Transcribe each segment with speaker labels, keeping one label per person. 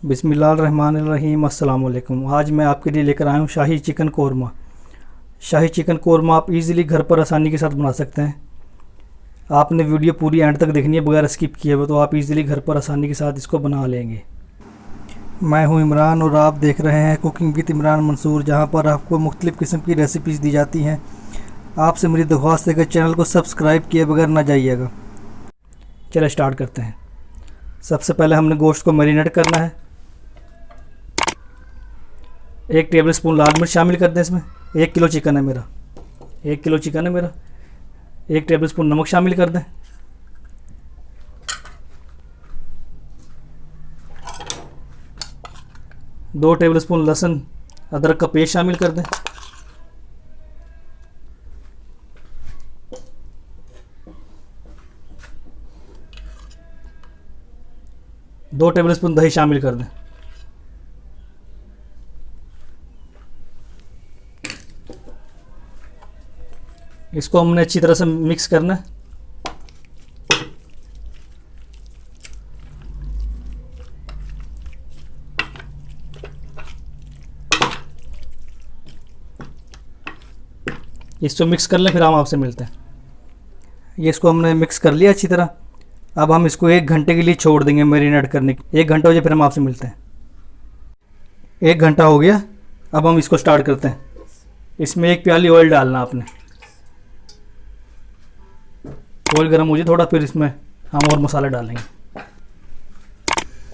Speaker 1: बिस्मिल्लाहिर्रहमानिर्रहीम। अस्सलाम वालेकुम। आज मैं आपके लिए लेकर आया हूँ शाही चिकन कोरमा। शाही चिकन कोरमा आप इजीली घर पर आसानी के साथ बना सकते हैं। आपने वीडियो पूरी एंड तक देखनी है बगैर स्किप किए हुए, तो आप इजीली घर पर आसानी के साथ इसको बना लेंगे। मैं हूँ इमरान और आप देख रहे हैं कुकिंग विद इमरान मंसूर, जहाँ पर आपको मुख्तलिफ़ किस्म की रेसिपीज़ दी जाती हैं। आपसे मेरी दरख्वास्त है कि चैनल को सब्सक्राइब किए बगैर ना जाइएगा। चलिए स्टार्ट करते हैं। सबसे पहले हमने गोश्त को मैरिनेट करना है। 1 टेबल स्पून लाल मिर्च शामिल कर दें इसमें। 1 किलो चिकन है मेरा, 1 किलो चिकन है मेरा। 1 टेबल स्पून नमक शामिल कर दें। दो टेबल स्पून लहसुन अदरक का पेस्ट शामिल कर दें। दो टेबल स्पून दही शामिल कर दें। इसको हमने अच्छी तरह से मिक्स करना है। इसको मिक्स कर लें, फिर हम आपसे मिलते हैं। ये इसको हमने मिक्स कर लिया अच्छी तरह। अब हम इसको 1 घंटे के लिए छोड़ देंगे मैरिनेट करने के। 1 घंटा हो जाए फिर हम आपसे मिलते हैं। 1 घंटा हो गया, अब हम इसको स्टार्ट करते हैं। इसमें 1 प्याली ऑयल डालना आपने। ऑयल गर्म हो जाए थोड़ा, फिर इसमें हम और मसाले डालेंगे।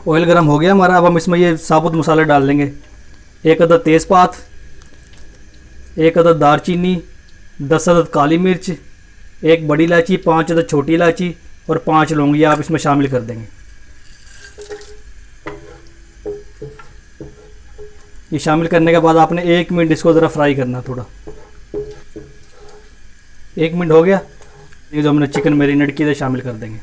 Speaker 1: ऑयल गर्म हो गया हमारा, अब हम इसमें ये साबुत मसाले डाल देंगे। 1 अदद तेज़पात, 1 अदद दालचीनी, 10 अदद काली मिर्च, 1 बड़ी इलायची, 5 अदद छोटी इलायची और 5 लौंग, ये आप इसमें शामिल कर देंगे। ये शामिल करने के बाद आपने 1 मिनट इसको ज़रा फ्राई करना थोड़ा। 1 मिनट हो गया, ये जो हमने चिकन मैरिनेट किया था शामिल कर देंगे।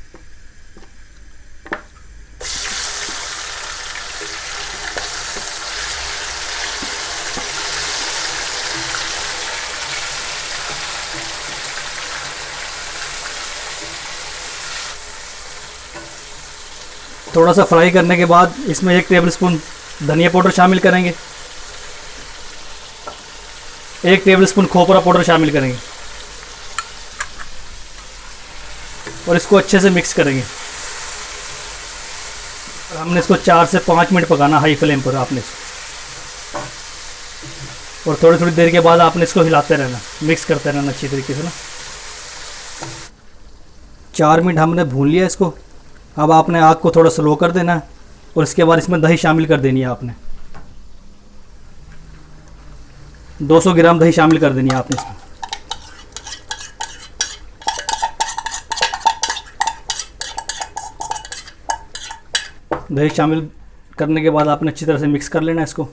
Speaker 1: थोड़ा सा फ्राई करने के बाद इसमें 1 टेबल स्पून धनिया पाउडर शामिल करेंगे। 1 टेबल स्पून खोपरा पाउडर शामिल करेंगे और इसको अच्छे से मिक्स करेंगे। और हमने इसको 4 से 5 मिनट पकाना हाई फ्लेम पर आपने इसको। और थोड़ी थोड़ी देर के बाद आपने इसको हिलाते रहना, मिक्स करते रहना अच्छी तरीके से ना। 4 मिनट हमने भून लिया इसको। अब आपने आग को थोड़ा स्लो कर देना और इसके बाद इसमें दही शामिल कर देनी है आपने। 200 ग्राम दही शामिल कर देनी है आपने इसमें। दही शामिल करने के बाद आपने अच्छी तरह से मिक्स कर लेना इसको।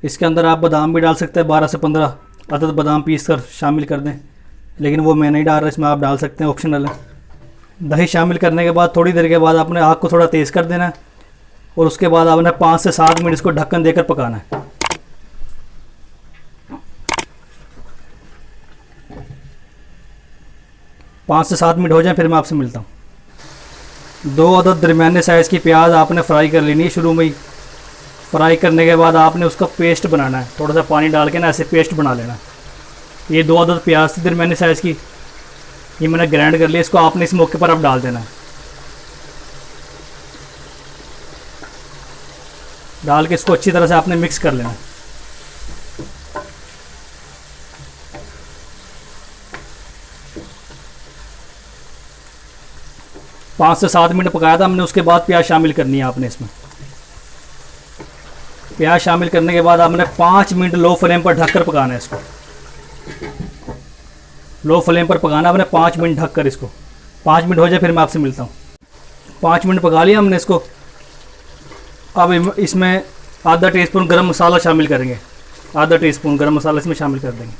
Speaker 1: इसके अंदर आप बादाम भी डाल सकते हैं। 12 से 15 अदद बादाम पीस कर शामिल कर दें, लेकिन वो मैं नहीं डाल रहा, इसमें आप डाल सकते हैं, ऑप्शनल है। दही शामिल करने के बाद थोड़ी देर के बाद आपने आग को थोड़ा तेज़ कर देना है और उसके बाद आपने 5 से 7 मिनट इसको ढक्कन देकर पकाना है। 5 से 7 मिनट हो जाए फिर मैं आपसे मिलता हूँ। 2 अदद दरमियाने साइज़ की प्याज आपने फ्राई कर लेनी है शुरू में ही। फ्राई करने के बाद आपने उसका पेस्ट बनाना है। थोड़ा सा पानी डाल के ना ऐसे पेस्ट बना लेना। ये 2 अदद प्याज थी दरमियाने साइज़ की, ये मैंने ग्राइंड कर लिया। इसको आपने इस मौके पर अब डाल देना है। डाल के इसको अच्छी तरह से आपने मिक्स कर लेना है। पाँच से 7 मिनट पकाया था हमने, उसके बाद प्याज शामिल करनी है आपने इसमें। प्याज शामिल करने के बाद आपने 5 मिनट लो फ्लेम पर ढककर पकाना है इसको। लो फ्लेम पर पकाना आपने 5 मिनट ढककर इसको। 5 मिनट हो जाए फिर मैं आपसे मिलता हूँ। 5 मिनट पका लिया हमने इसको। अब इसमें आधा टीस्पून गरम मसाला शामिल करेंगे। आधा टीस्पून गरम मसाला इसमें शामिल कर देंगे।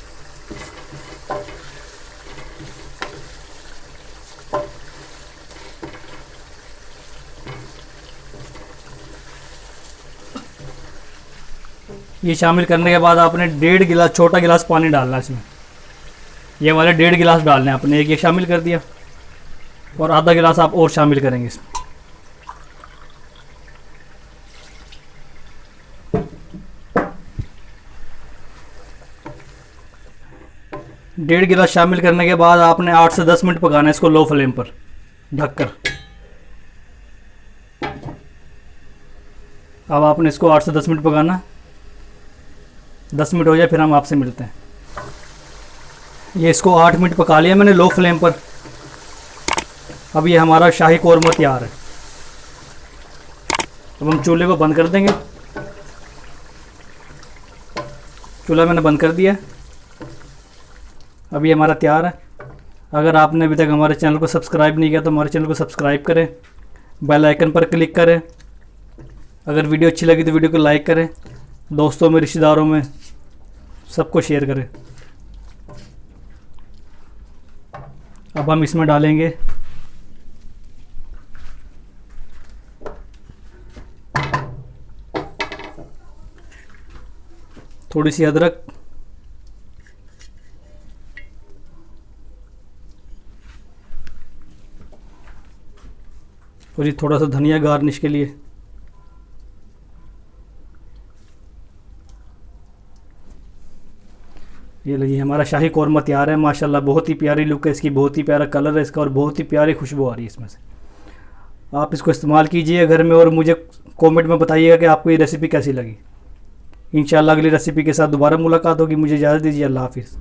Speaker 1: ये शामिल करने के बाद आपने 1.5 गिलास, छोटा गिलास पानी डालना है इसमें। ये वाले 1.5 गिलास डालने हैं आपने। एक ये शामिल कर दिया और आधा गिलास आप और शामिल करेंगे इसमें। 1.5 गिलास शामिल करने के बाद आपने 8 से 10 मिनट पकाना है इसको लो फ्लेम पर ढककर। अब आपने इसको 8 से 10 मिनट पकाना। 10 मिनट हो जाए फिर हम आपसे मिलते हैं। ये इसको 8 मिनट पका लिया मैंने लो फ्लेम पर। अब ये हमारा शाही कौरमा तैयार है। अब हम चूल्हे को बंद कर देंगे। चूल्हा मैंने बंद कर दिया। अब ये हमारा तैयार है। अगर आपने अभी तक हमारे चैनल को सब्सक्राइब नहीं किया तो हमारे चैनल को सब्सक्राइब करें, बेल आइकन पर क्लिक करें। अगर वीडियो अच्छी लगी तो वीडियो को लाइक करें, दोस्तों में, रिश्तेदारों में, सबको शेयर करें। अब हम इसमें डालेंगे थोड़ी सी अदरक, और ये थोड़ा सा धनिया गार्निश के लिए। ये लीजिए हमारा शाही कौरमा तैयार है। माशाल्लाह बहुत ही प्यारी लुक है इसकी, बहुत ही प्यारा कलर है इसका और बहुत ही प्यारी खुशबू आ रही है इसमें से। आप इसको इस्तेमाल कीजिए घर में और मुझे कमेंट में बताइएगा कि आपको ये रेसिपी कैसी लगी। इंशाल्लाह अगली रेसिपी के साथ दोबारा मुलाकात होगी। मुझे इजाज़त दीजिए। अल्लाह हाफिज़।